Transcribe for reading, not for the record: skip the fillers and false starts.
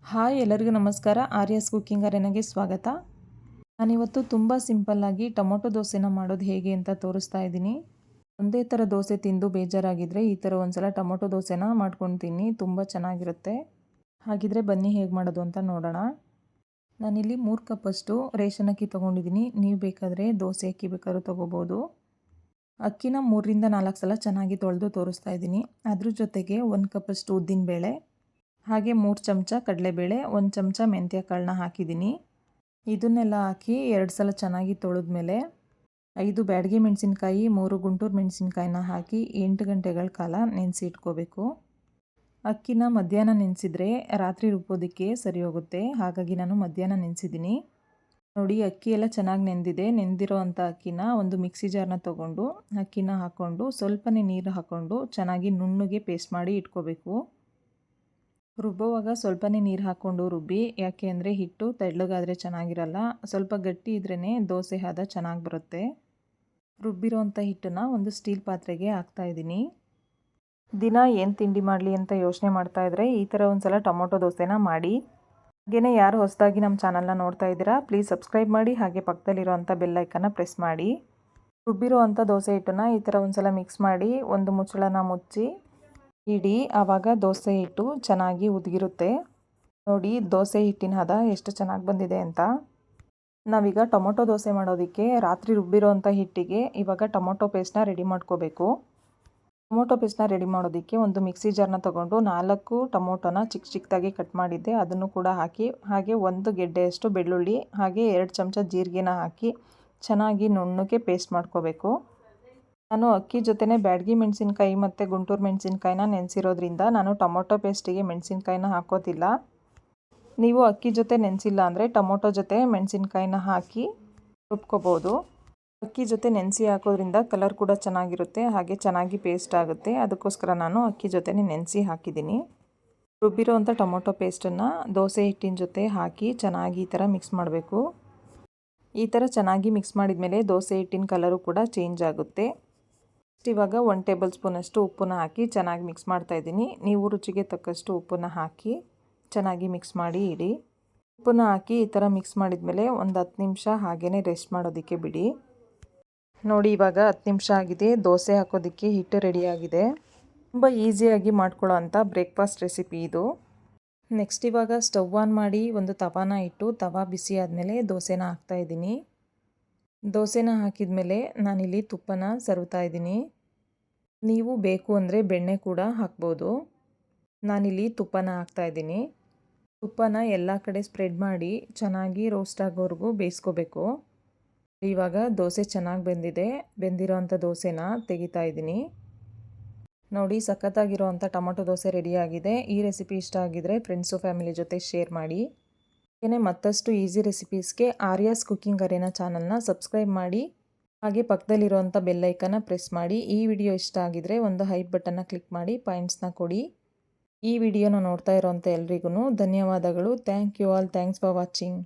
Hi ಎಲ್ಲರಿಗೂ ನಮಸ್ಕಾರ. Aryas cooking ಅರೇನಾಗೆ ಸ್ವಾಗತ. ನಾನಿವತ್ತು ತುಂಬ ಸಿಂಪಲ್ಲಾಗಿ ಟೊಮೊಟೊ ದೋಸೆನ ಮಾಡೋದು ಹೇಗೆ ಅಂತ ತೋರಿಸ್ತಾ ಇದ್ದೀನಿ. ಒಂದೇ ಥರ ದೋಸೆ ತಿಂದು ಬೇಜಾರಾಗಿದ್ದರೆ ಈ ಥರ ಒಂದ್ಸಲ ಟೊಮೊಟೊ ದೋಸೆನ ಮಾಡ್ಕೊಂಡು ತಿನ್ನಿ, ತುಂಬ ಚೆನ್ನಾಗಿರುತ್ತೆ. ಹಾಗಿದ್ರೆ ಬನ್ನಿ ಹೇಗೆ ಮಾಡೋದು ಅಂತ ನೋಡೋಣ. ನಾನಿಲ್ಲಿ 3 ಕಪ್ಪಷ್ಟು ರೇಷನ್ ಅಕ್ಕಿ ತೊಗೊಂಡಿದ್ದೀನಿ. ನೀವು ಬೇಕಾದರೆ ದೋಸೆ ಅಕ್ಕಿ ಬೇಕಾದ್ರೂ ತೊಗೋಬೋದು. ಅಕ್ಕಿನ 3ರಿಂದ 4 ಸಲ ಚೆನ್ನಾಗಿ ತೊಳೆದು ತೋರಿಸ್ತಾ ಇದ್ದೀನಿ. ಅದ್ರ ಜೊತೆಗೆ 1 ಕಪ್ಪಷ್ಟು ಉದ್ದಿನಬೇಳೆ, ಹಾಗೆ 3 ಚಮಚ ಕಡಲೆಬೇಳೆ, 1 ಚಮಚ ಮೆಂತ್ಯ ಕಾಳನ್ನ ಹಾಕಿದ್ದೀನಿ. ಇದನ್ನೆಲ್ಲ ಹಾಕಿ 2 ಸಲ ಚೆನ್ನಾಗಿ ತೊಳೆದ್ಮೇಲೆ 5 ಬ್ಯಾಡಗಿ ಮೆಣಸಿನ್ಕಾಯಿ, 3 ಗುಂಟೂರು ಮೆಣಸಿನ್ಕಾಯಿನ ಹಾಕಿ 8 ಗಂಟೆಗಳ ಕಾಲ ನೆನೆಸಿ ಇಟ್ಕೋಬೇಕು. ಅಕ್ಕಿನ ಮಧ್ಯಾಹ್ನ ನೆನೆಸಿದ್ರೆ ರಾತ್ರಿ ರುಬ್ಬೋದಕ್ಕೆ ಸರಿ ಹೋಗುತ್ತೆ, ಹಾಗಾಗಿ ನಾನು ಮಧ್ಯಾಹ್ನ ನೆನೆಸಿದ್ದೀನಿ. ನೋಡಿ, ಅಕ್ಕಿ ಎಲ್ಲ ಚೆನ್ನಾಗಿ ನೆಂದಿದೆ. ನೆಂದಿರೋ ಅಂಥ ಅಕ್ಕಿನ ಒಂದು ಮಿಕ್ಸಿ ಜಾರ್ನ ತೊಗೊಂಡು ಅಕ್ಕಿನ ಹಾಕ್ಕೊಂಡು ಸ್ವಲ್ಪನೇ ನೀರು ಹಾಕ್ಕೊಂಡು ಚೆನ್ನಾಗಿ ನುಣ್ಣಗೆ ಪೇಸ್ಟ್ ಮಾಡಿ ಇಟ್ಕೋಬೇಕು. ರುಬ್ಬುವಾಗ ಸ್ವಲ್ಪನೇ ನೀರು ಹಾಕ್ಕೊಂಡು ರುಬ್ಬಿ, ಯಾಕೆ ಅಂದರೆ ಹಿಟ್ಟು ತೆಳ್ಳಗಾದರೆ ಚೆನ್ನಾಗಿರಲ್ಲ. ಸ್ವಲ್ಪ ಗಟ್ಟಿ ಇದ್ರೇ ದೋಸೆ ಹದ ಚೆನ್ನಾಗಿ ಬರುತ್ತೆ. ರುಬ್ಬಿರೋಂಥ ಹಿಟ್ಟನ್ನು ಒಂದು ಸ್ಟೀಲ್ ಪಾತ್ರೆಗೆ ಹಾಕ್ತಾಯಿದ್ದೀನಿ. ದಿನ ಏನು ತಿಂಡಿ ಮಾಡಲಿ ಅಂತ ಯೋಚನೆ ಮಾಡ್ತಾಯಿದ್ರೆ ಈ ಥರ ಒಂದು ಸಲ ಟೊಮೊಟೊ ದೋಸೆನ ಮಾಡಿ. ಹಾಗೆಯೇ ಯಾರು ಹೊಸದಾಗಿ ನಮ್ಮ ಚಾನಲ್ನ ನೋಡ್ತಾ ಇದ್ದೀರಾ, ಪ್ಲೀಸ್ ಸಬ್ಸ್ಕ್ರೈಬ್ ಮಾಡಿ, ಹಾಗೆ ಪಕ್ಕದಲ್ಲಿರೋಂಥ ಬೆಲ್ ಐಕನ್ನ ಪ್ರೆಸ್ ಮಾಡಿ. ರುಬ್ಬಿರೋ ಅಂಥ ದೋಸೆ ಹಿಟ್ಟನ್ನು ಈ ಥರ ಒಂದು ಸಲ ಮಿಕ್ಸ್ ಮಾಡಿ ಒಂದು ಮುಚ್ಚಳನ ಮುಚ್ಚಿ ಇಡಿ. ಆವಾಗ ದೋಸೆ ಹಿಟ್ಟು ಚೆನ್ನಾಗಿ ಉದುಗಿರುತ್ತೆ. ನೋಡಿ, ದೋಸೆ ಹಿಟ್ಟಿನ ಹದ ಎಷ್ಟು ಚೆನ್ನಾಗಿ ಬಂದಿದೆ ಅಂತ. ನಾವೀಗ ಟೊಮೊಟೊ ದೋಸೆ ಮಾಡೋದಕ್ಕೆ ರಾತ್ರಿ ರುಬ್ಬಿರೋ ಅಂಥ ಹಿಟ್ಟಿಗೆ ಇವಾಗ ಟೊಮೊಟೊ ಪೇಸ್ಟ್ನ ರೆಡಿ ಮಾಡ್ಕೋಬೇಕು. ಟೊಮೊಟೊ ಪೇಸ್ಟ್ನ ರೆಡಿ ಮಾಡೋದಕ್ಕೆ ಒಂದು ಮಿಕ್ಸಿ ಜಾರ್ನ ತೊಗೊಂಡು 4 ಟೊಮೊಟೊನ ಚಿಕ್ಕ ಚಿಕ್ಕದಾಗಿ ಕಟ್ ಮಾಡಿದ್ದೆ, ಅದನ್ನು ಕೂಡ ಹಾಕಿ, ಹಾಗೆ 1 ಗೆಡ್ಡೆಯಷ್ಟು ಬೆಳ್ಳುಳ್ಳಿ, ಹಾಗೆ 2 ಚಮಚ ಜೀರಿಗೆನ ಹಾಕಿ ಚೆನ್ನಾಗಿ ನುಣ್ಣಗೆ ಪೇಸ್ಟ್ ಮಾಡ್ಕೋಬೇಕು. ನಾನು ಅಕ್ಕಿ ಜೊತೆನೇ ಬ್ಯಾಡಗಿ ಮೆಣಸಿನ್ಕಾಯಿ ಮತ್ತು ಗುಂಟೂರು ಮೆಣಸಿನ್ಕಾಯಿನ ನೆನೆಸಿರೋದ್ರಿಂದ ನಾನು ಟೊಮೊಟೊ ಪೇಸ್ಟಿಗೆ ಮೆಣಸಿನ್ಕಾಯಿನ ಹಾಕೋತಿಲ್ಲ. ನೀವು ಅಕ್ಕಿ ಜೊತೆ ನೆನೆಸಿಲ್ಲ ಅಂದರೆ ಟೊಮೊಟೊ ಜೊತೆ ಮೆಣಸಿನ್ಕಾಯಿನ ಹಾಕಿ ರುಬ್ಕೋಬೋದು. ಅಕ್ಕಿ ಜೊತೆ ನೆನೆಸಿ ಹಾಕೋದ್ರಿಂದ ಕಲರ್ ಕೂಡ ಚೆನ್ನಾಗಿರುತ್ತೆ, ಹಾಗೆ ಚೆನ್ನಾಗಿ ಪೇಸ್ಟ್ ಆಗುತ್ತೆ. ಅದಕ್ಕೋಸ್ಕರ ನಾನು ಅಕ್ಕಿ ಜೊತೆನೇ ನೆನೆಸಿ ಹಾಕಿದ್ದೀನಿ. ರುಬ್ಬಿರೋ ಅಂಥ ಟೊಮೊಟೊ ಪೇಸ್ಟನ್ನು ದೋಸೆ ಹಿಟ್ಟಿನ ಜೊತೆ ಹಾಕಿ ಚೆನ್ನಾಗಿ ಈ ಥರ ಮಿಕ್ಸ್ ಮಾಡಬೇಕು. ಈ ಥರ ಚೆನ್ನಾಗಿ ಮಿಕ್ಸ್ ಮಾಡಿದ ಮೇಲೆ ದೋಸೆ ಹಿಟ್ಟಿನ ಕಲರು ಕೂಡ ಚೇಂಜ್ ಆಗುತ್ತೆ. ಇವಾಗ 1 ಟೇಬಲ್ ಸ್ಪೂನಷ್ಟು ಉಪ್ಪನ್ನ ಹಾಕಿ ಚೆನ್ನಾಗಿ ಮಿಕ್ಸ್ ಮಾಡ್ತಾಯಿದ್ದೀನಿ. ನೀವು ರುಚಿಗೆ ತಕ್ಕಷ್ಟು ಉಪ್ಪನ್ನು ಹಾಕಿ ಚೆನ್ನಾಗಿ ಮಿಕ್ಸ್ ಮಾಡಿ ಇಡಿ. ಉಪ್ಪನ್ನ ಹಾಕಿ ಈ ಥರ ಮಿಕ್ಸ್ ಮಾಡಿದ್ಮೇಲೆ ಒಂದು 10 ನಿಮಿಷ ಹಾಗೇ ರೆಸ್ಟ್ ಮಾಡೋದಕ್ಕೆ ಬಿಡಿ. ನೋಡಿ, ಇವಾಗ 10 ನಿಮಿಷ ಆಗಿದೆ. ದೋಸೆ ಹಾಕೋದಕ್ಕೆ ಹಿಟ್ಟು ರೆಡಿಯಾಗಿದೆ. ತುಂಬ ಈಸಿಯಾಗಿ ಮಾಡ್ಕೊಳ್ಳೋ ಅಂಥ ಬ್ರೇಕ್ಫಾಸ್ಟ್ ರೆಸಿಪಿ ಇದು. ನೆಕ್ಸ್ಟ್ ಇವಾಗ ಸ್ಟವ್ ಆನ್ ಮಾಡಿ ಒಂದು ತವಾನ ಇಟ್ಟು ತವಾ ಬಿಸಿ ಆದಮೇಲೆ ದೋಸೆನ ಹಾಕ್ತಾಯಿದ್ದೀನಿ. ದೋಸೆನ ಹಾಕಿದ ಮೇಲೆ ನಾನಿಲ್ಲಿ ತುಪ್ಪನ ಸವರ್ತಾ ಇದ್ದೀನಿ. ನೀವು ಬೇಕು ಅಂದರೆ ಬೆಣ್ಣೆ ಕೂಡ ಹಾಕ್ಬೋದು. ನಾನಿಲ್ಲಿ ತುಪ್ಪನ ಹಾಕ್ತಾಯಿದ್ದೀನಿ. ತುಪ್ಪನ ಎಲ್ಲ ಕಡೆ ಸ್ಪ್ರೆಡ್ ಮಾಡಿ ಚೆನ್ನಾಗಿ ರೋಸ್ಟ್ ಆಗೋವರೆಗೂ ಬೇಯಿಸ್ಕೋಬೇಕು. ಇವಾಗ ದೋಸೆ ಚೆನ್ನಾಗಿ ಬೆಂದಿದೆ. ಬೆಂದಿರೋ ಅಂಥ ದೋಸೆನ ತೆಗಿತಾ ಇದ್ದೀನಿ. ನೋಡಿ, ಸಖತ್ತಾಗಿರೋ ಅಂಥ ಟೊಮೊಟೊ ದೋಸೆ ರೆಡಿಯಾಗಿದೆ. ಈ ರೆಸಿಪಿ ಇಷ್ಟ ಆಗಿದರೆ ಫ್ರೆಂಡ್ಸು ಫ್ಯಾಮಿಲಿ ಜೊತೆ ಶೇರ್ ಮಾಡಿ. ಹಾಗೆಯೇ ಮತ್ತಷ್ಟು ಈಸಿ ರೆಸಿಪೀಸ್ಗೆ ಆರ್ಯಾಸ್ ಕುಕ್ಕಿಂಗ್ ಅರೇನಾ ಚಾನಲ್ನ ಸಬ್ಸ್ಕ್ರೈಬ್ ಮಾಡಿ, ಹಾಗೆ ಪಕ್ಕದಲ್ಲಿರುವಂಥ ಬೆಲ್ ಐಕನ್ನ ಪ್ರೆಸ್ ಮಾಡಿ. ಈ ವಿಡಿಯೋ ಇಷ್ಟ ಆಗಿದರೆ ಒಂದು ಹೈಪ್ ಬಟನ್ನ ಕ್ಲಿಕ್ ಮಾಡಿ ಪಾಯಿಂಟ್ಸ್ನ ಕೊಡಿ. ಈ ವಿಡಿಯೋನ ನೋಡ್ತಾ ಇರೋಂಥ ಎಲ್ರಿಗೂ ಧನ್ಯವಾದಗಳು. Thank you all. Thanks for watching.